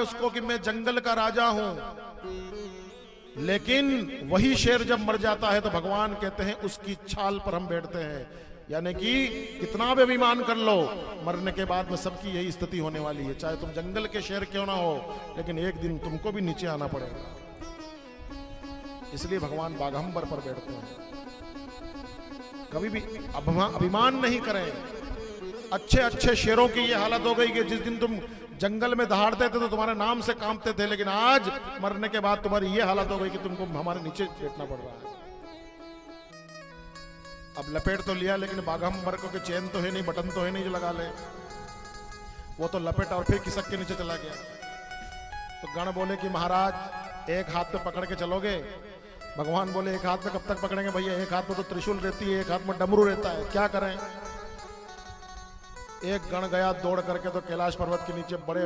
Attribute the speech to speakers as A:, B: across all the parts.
A: है उसको कि मैं जंगल का राजा हूं, लेकिन वही शेर जब मर जाता है तो भगवान कहते हैं उसकी छाल पर हम बैठते हैं। यानी कि कितना भी अभिमान कर लो, मरने के बाद में सबकी यही स्थिति होने वाली है। चाहे तुम जंगल के शेर क्यों ना हो, लेकिन एक दिन तुमको भी नीचे आना पड़ेगा। इसलिए भगवान बाघंबर पर बैठते हैं। कभी भी अभिमान नहीं करें। अच्छे अच्छे शेरों की ये हालत हो गई कि जिस दिन तुम जंगल में दहाड़ते थे तो तुम्हारे नाम से कांपते थे, लेकिन आज मरने के बाद तुम्हारी ये हालत हो गई कि तुमको हमारे नीचे बैठना पड़ रहा है। अब लपेट तो लिया, लेकिन बाघंबर को के चैन तो है नहीं, बटन तो है नहीं जो लगा ले। वो तो लपेट और फिर खिसक के नीचे चला गया। तो गण बोले कि महाराज एक हाथ पे पकड़ के चलोगे? भगवान बोले एक हाथ में कब तक पकड़ेंगे भैया, एक हाथ में तो त्रिशूल रहती है, एक हाथ में डमरू रहता है, क्या करें। एक गण गया दौड़ करके तो कैलाश पर्वत के नीचे बड़े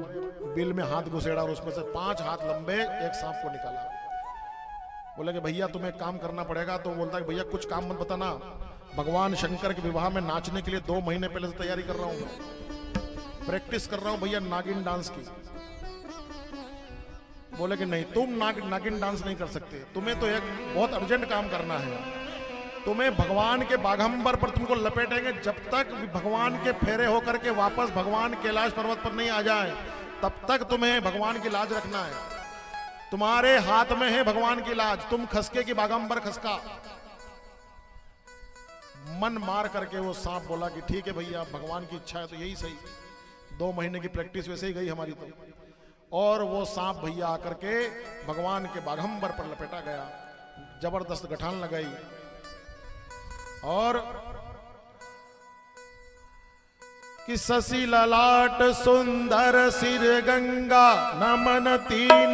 A: बिल में हाथ घुसेड़ा और उसमें से 5 हाथ लंबे एक सांप को निकाला। बोले कि भैया तुम्हें काम करना पड़ेगा। तो बोलता है भैया कुछ काम मत बताना, भगवान शंकर के विवाह में नाचने के लिए 2 महीने पहले से तैयारी कर रहा हूं, मैं प्रैक्टिस कर रहा हूं भैया नागिन डांस की। बोले कि नहीं, तुम नागिन डांस नहीं कर सकते, तुम्हें तो एक बहुत अर्जेंट काम करना है। तुम्हें भगवान के बाघंबर पर तुमको लपेटेंगे, जब तक भगवान के फेरे होकर के वापस भगवान कैलाश पर्वत पर नहीं आ जाए तब तक तुम्हें भगवान की लाज रखना है। तुम्हारे हाथ में है भगवान की लाज, तुम खसके की बाघंबर खसका। मन मार करके वो सांप बोला कि ठीक है भैया, भगवान की इच्छा है तो यही सही। 2 महीने की प्रैक्टिस वैसे ही गई हमारी तो। और वो सांप भैया आकर के भगवान के बाघंबर पर लपेटा गया, जबरदस्त गठान लगाई। और कि शशि ललाट सुंदर सिर गंगा नमन तीन